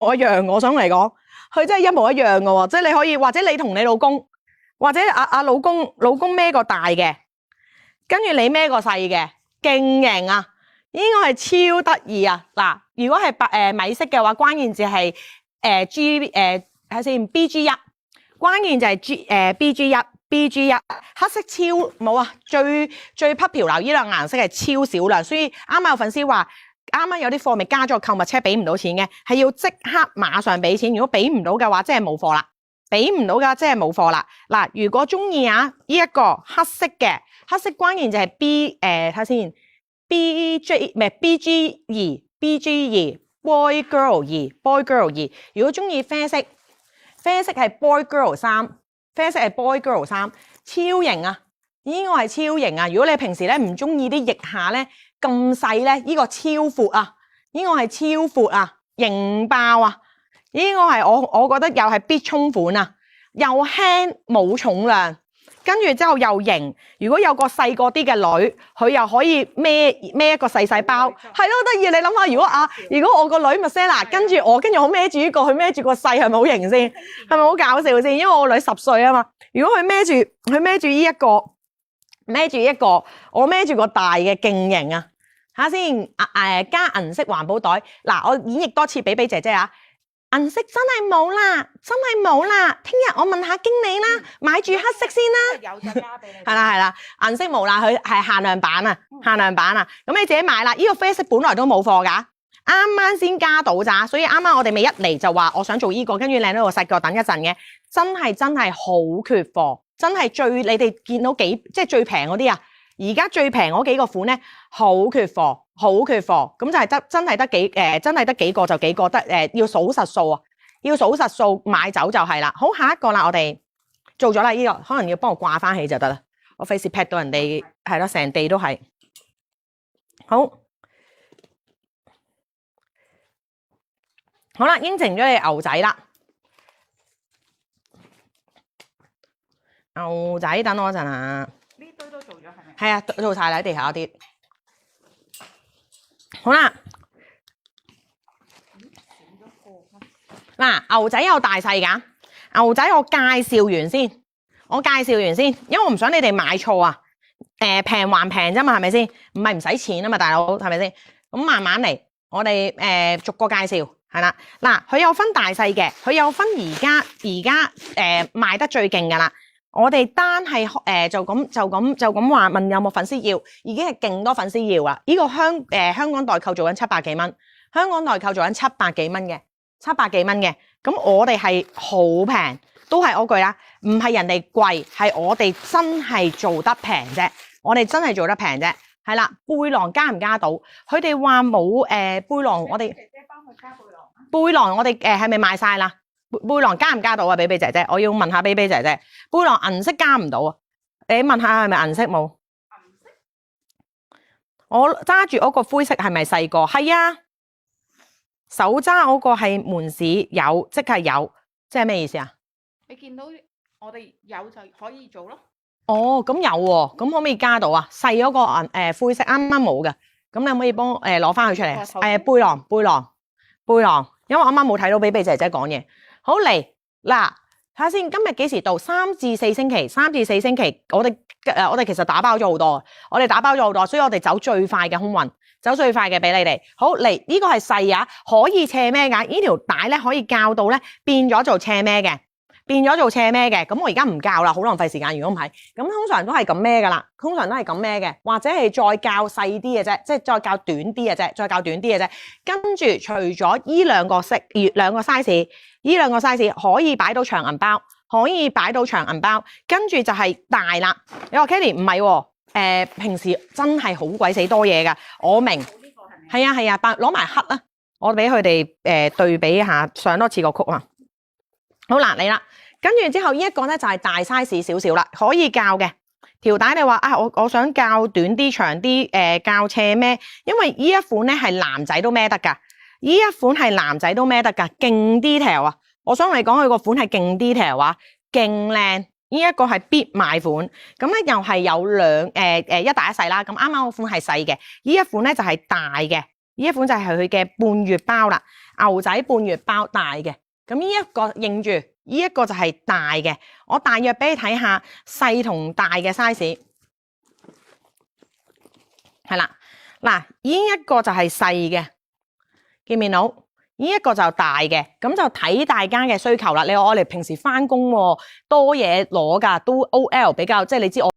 我一樣，我想嚟講，佢真係一模一樣嘅喎，即係你可以，或者你同你老公，或者老公孭個大嘅，跟住你孭個細嘅，勁型啊！應該係超得意啊！嗱，如果係米色嘅話，關鍵字係睇下先 BG1，關鍵就係BG1，黑色超冇啊！最匹漂流呢兩個顏色係超少量，所以啱啱有粉絲話。啱啱有啲貨未加咗購物車，俾唔到錢嘅，係要即刻馬上俾錢。如果俾唔到嘅話，即係冇貨啦。俾唔到嘅即係冇貨啦。嗱，如果中意啊，呢一個黑色嘅，黑色關鍵就係睇下先 BG 唔係 BG2 boy girl 2。如果中意啡色係 boy girl 3，啡色係 boy girl 3，超型啊！呢個係超型啊！如果你平時咧唔中意啲腋下咧。咁細咧，呢個超闊啊！呢個係超闊啊，型爆啊！呢個係我覺得又係必衝款啊，又輕冇重量，跟住之後又型。如果有個細個啲嘅女，佢又可以孭一個細包，係咯得意。你諗下，如果我個女 Marcella 跟住我孭住呢個，佢孭住個細，係咪好型先？係咪好搞笑先？因為我個女10歲啊嘛。如果佢孭住呢一個。我孭住個大嘅勁型啊！睇下先，加銀色環保袋。嗱，我演繹多次俾姐姐啊！銀色真係冇啦，聽日我問下經理啦，買住黑色先啦。有就加俾你。係啦，銀色冇啦，佢係限量版啊，咁你自己買啦。呢個啡色本來都冇貨㗎，啱啱先加到咋，所以啱啱我哋未一嚟就話我想做呢個，跟住靚到個細個等一陣嘅，真係好缺貨。真係你哋見到即係最平嗰啲啊！而家最平嗰幾個款咧，好缺貨，咁就係真係得幾個就幾個，要數實數啊！要數實數買走就係啦。好，下一個啦，我哋做咗啦，呢個可能要幫我掛翻起就得啦。我費事劈到人哋係咯，成地都係。好啦，應承咗你牛仔啦。牛仔，等我一陣啊！呢堆都做咗係咪？係啊，做晒啦，地下嗰啲。好啦，嗱，牛仔有大細㗎。牛仔我介紹完先，因為我唔想你哋買錯啊。平還平啫嘛，係咪先？唔係唔使錢啊嘛，大佬，係咪先？咁慢慢嚟，我哋逐個介紹係啦。嗱，佢有分大細嘅，佢有分而家賣得最勁㗎啦。我哋單係就咁話問有冇粉絲要，已經係勁多粉絲要啦。呢個香港代購做緊700幾蚊，香港代購做緊700幾蚊嘅，700幾蚊嘅。咁我哋係好平，都係嗰句啦，唔係人哋貴，係我哋真係做得平啫。係啦，背囊加唔加到？佢哋話冇背囊，我哋姐姐幫佢加背囊我哋係咪賣晒啦？背囊加唔加到啊？比比姐姐，我要問下比比姐姐，背囊銀色加唔到啊？你問下係咪銀色冇？銀色？我揸住嗰個灰色係咪細個？係啊，手揸嗰個係門市有，即係有，即係咩意思啊？你見到我哋有就可以做咯。哦，咁有喎，咁可唔可以加到啊？細嗰個灰色啱啱冇嘅，咁你可唔可以幫攞翻佢出嚟？背囊，因為我啱啱冇睇到比比姐姐講嘢。好嚟嗱，睇下先，今日幾時到？3至4星期，我哋其實打包咗好多，所以我哋走最快嘅空運，走最快嘅俾你哋。好嚟，呢個係細啊，可以斜孭㗎，呢條帶咧可以校到咧變咗做斜孭嘅，咁我而家唔校啦，好浪費時間。如果唔係，咁通常都係咁孭㗎啦，或者係再校細啲嘅啫，即係再校短啲嘅啫，跟住除咗依兩個size，呢兩個 size 可以擺到長銀包，跟住就係大啦。你話 Kelly 唔係喎，平時真係好鬼死多嘢㗎，我明。係啊，攞埋黑啦，我俾佢哋對比一下，上多次個曲啊。好啦，嚟啦，跟住之後呢一個咧就係大 size 少少啦，可以校嘅條帶。你話啊，我想校短啲、長啲，校斜孭，因為呢一款咧係男仔都孭得㗎。勁 detail 啊！我想你講佢個款係勁 detail 啊，勁靚。呢一個係必買款，咁咧又係有一大一細啦。咁啱啱嗰款係細嘅，呢一款咧就係大嘅，呢一款就係佢嘅半月包啦。牛仔半月包大嘅，咁呢一個認住，呢一個就係大嘅。我大約俾你睇下細同大嘅 size， 係啦，嗱，呢一個就係細嘅，見唔見到？呢一個就大嘅，咁就睇大家嘅需求啦。你話我哋平時翻工多嘢攞㗎，都 OL 比較，即係你知我。